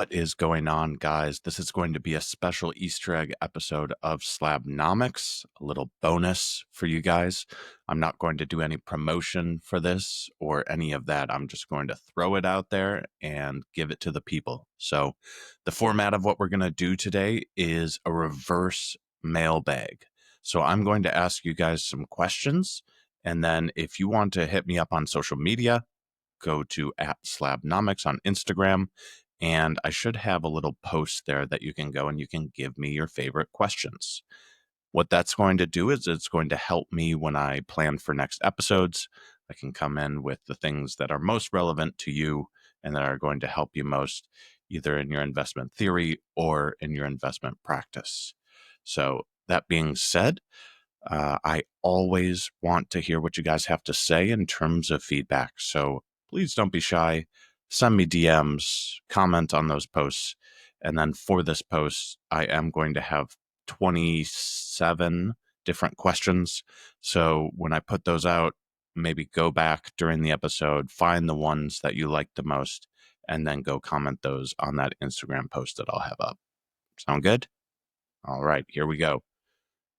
What is going on, guys? This is going to be a special Easter egg episode of Slabnomics, a little bonus for you guys. I'm not going to do any promotion for this or any of that. I'm just going to throw it out there and give it to the people. So the format of what we're going to do today is a reverse mailbag. So I'm going to ask you guys some questions. And then if you want to hit me up on social media, go to @Slabnomics on Instagram. And I should have a little post there that you can go and you can give me your favorite questions. What that's going to do is it's going to help me when I plan for next episodes. I can come in with the things that are most relevant to you and that are going to help you most, either in your investment theory or in your investment practice. So that being said, I always want to hear what you guys have to say in terms of feedback. So please don't be shy. Send me DMs, comment on those posts. And then for this post, I am going to have 27 different questions. So when I put those out, maybe go back during the episode, find the ones that you like the most, and then go comment those on that Instagram post that I'll have up. Sound good? All right, here we go.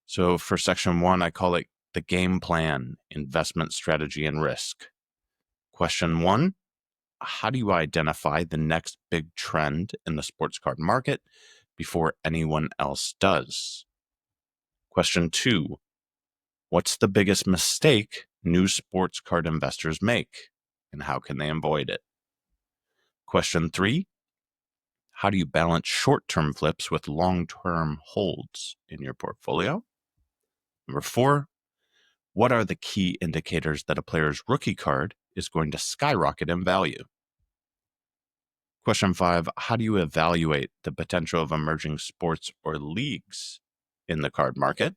So for section 1, I call it the game plan, investment strategy, and risk. Question 1, how do you identify the next big trend in the sports card market before anyone else does? Question 2, what's the biggest mistake new sports card investors make, and how can they avoid it? Question 3, how do you balance short-term flips with long-term holds in your portfolio? Number 4, what are the key indicators that a player's rookie card is going to skyrocket in value? Question 5, how do you evaluate the potential of emerging sports or leagues in the card market?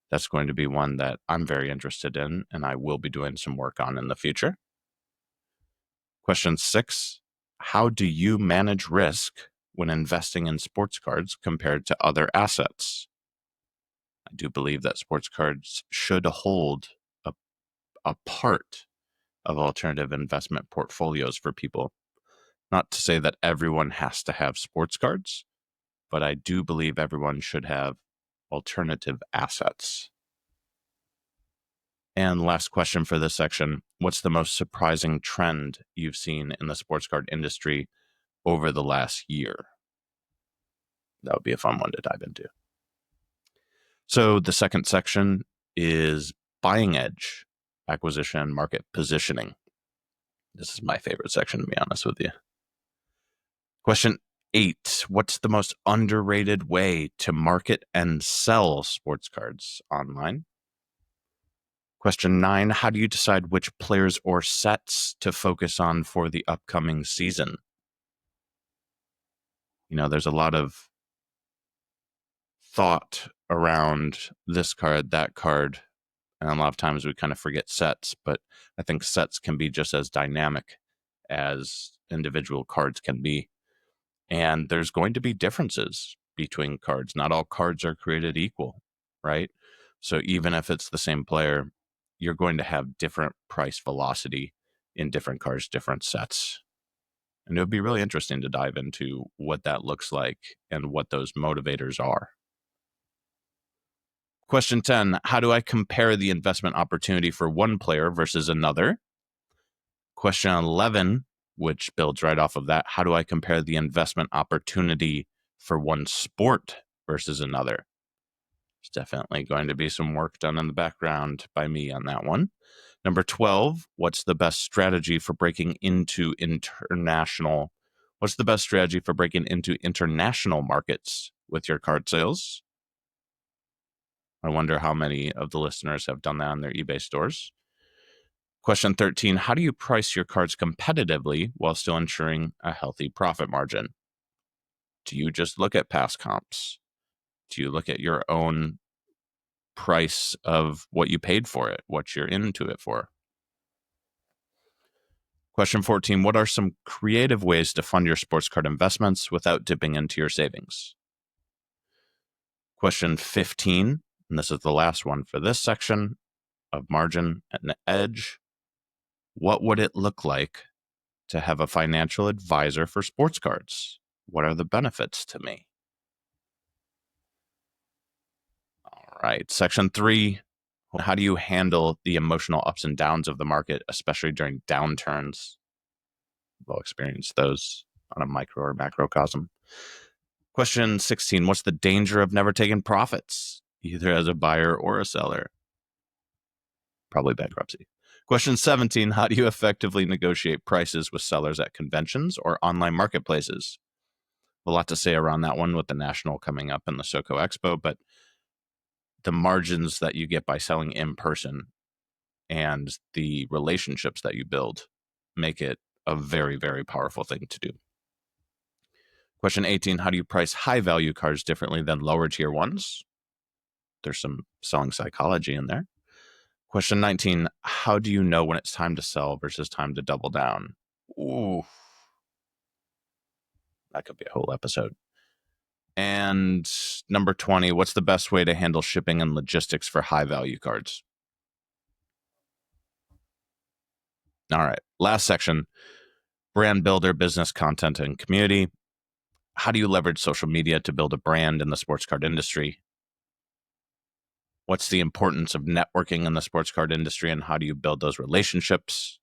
That's going to be one that I'm very interested in and I will be doing some work on in the future. Question 6, how do you manage risk when investing in sports cards compared to other assets? I do believe that sports cards should hold a part of alternative investment portfolios for people. Not to say that everyone has to have sports cards, but I do believe everyone should have alternative assets. And last question for this section, what's the most surprising trend you've seen in the sports card industry over the last year? That would be a fun one to dive into. So the second section is buying edge, acquisition, market positioning. This is my favorite section, to be honest with you. Question 8, what's the most underrated way to market and sell sports cards online? Question 9, how do you decide which players or sets to focus on for the upcoming season? You know, there's a lot of thought around this card, that card, and a lot of times we kind of forget sets, but I think sets can be just as dynamic as individual cards can be. And there's going to be differences between cards. Not all cards are created equal, right? So even if it's the same player, you're going to have different price velocity in different cards, different sets. And it would be really interesting to dive into what that looks like and what those motivators are. Question 10, how do I compare the investment opportunity for one player versus another? Question 11, which builds right off of that, how do I compare the investment opportunity for one sport versus another? There's definitely going to be some work done in the background by me on that one. Number 12, what's the best strategy for breaking into international markets with your card sales? I wonder how many of the listeners have done that on their eBay stores. Question 13, how do you price your cards competitively while still ensuring a healthy profit margin? Do you just look at past comps? Do you look at your own price of what you paid for it, what you're into it for? Question 14, what are some creative ways to fund your sports card investments without dipping into your savings? Question 15, and this is the last one for this section of margin and edge. What would it look like to have a financial advisor for sports cards? What are the benefits to me? All right. Section 3. How do you handle the emotional ups and downs of the market, especially during downturns? We'll experience those on a micro or macrocosm. Question 16. What's the danger of never taking profits, either as a buyer or a seller? Probably bankruptcy. Question 17. How do you effectively negotiate prices with sellers at conventions or online marketplaces? A lot to say around that one with the National coming up and the SoCo Expo, but the margins that you get by selling in person and the relationships that you build make it a very, very powerful thing to do. Question 18, how do you price high value cards differently than lower tier ones? There's some selling psychology in there. Question 19, how do you know when it's time to sell versus time to double down? Ooh, that could be a whole episode. And number 20, what's the best way to handle shipping and logistics for high value cards? All right, last section, brand builder, business content, and community. How do you leverage social media to build a brand in the sports card industry? What's the importance of networking in the sports card industry and how do you build those relationships?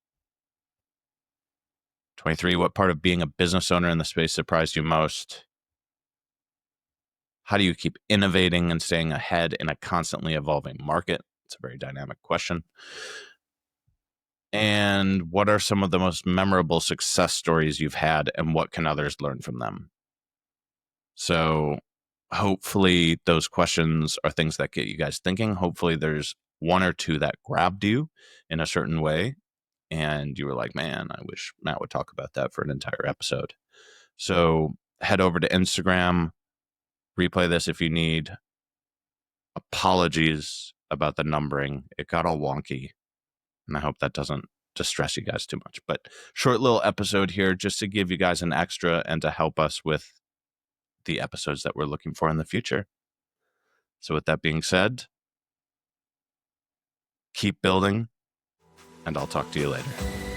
23, what part of being a business owner in the space surprised you most? How do you keep innovating and staying ahead in a constantly evolving market? It's a very dynamic question. And what are some of the most memorable success stories you've had and what can others learn from them? So hopefully those questions are things that get you guys thinking. Hopefully there's one or two that grabbed you in a certain way. And you were like, man, I wish Matt would talk about that for an entire episode. So head over to Instagram, replay this if you need. Apologies about the numbering. It got all wonky. And I hope that doesn't distress you guys too much. But short little episode here just to give you guys an extra and to help us with the episodes that we're looking for in the future. So with that being said, keep building, and I'll talk to you later.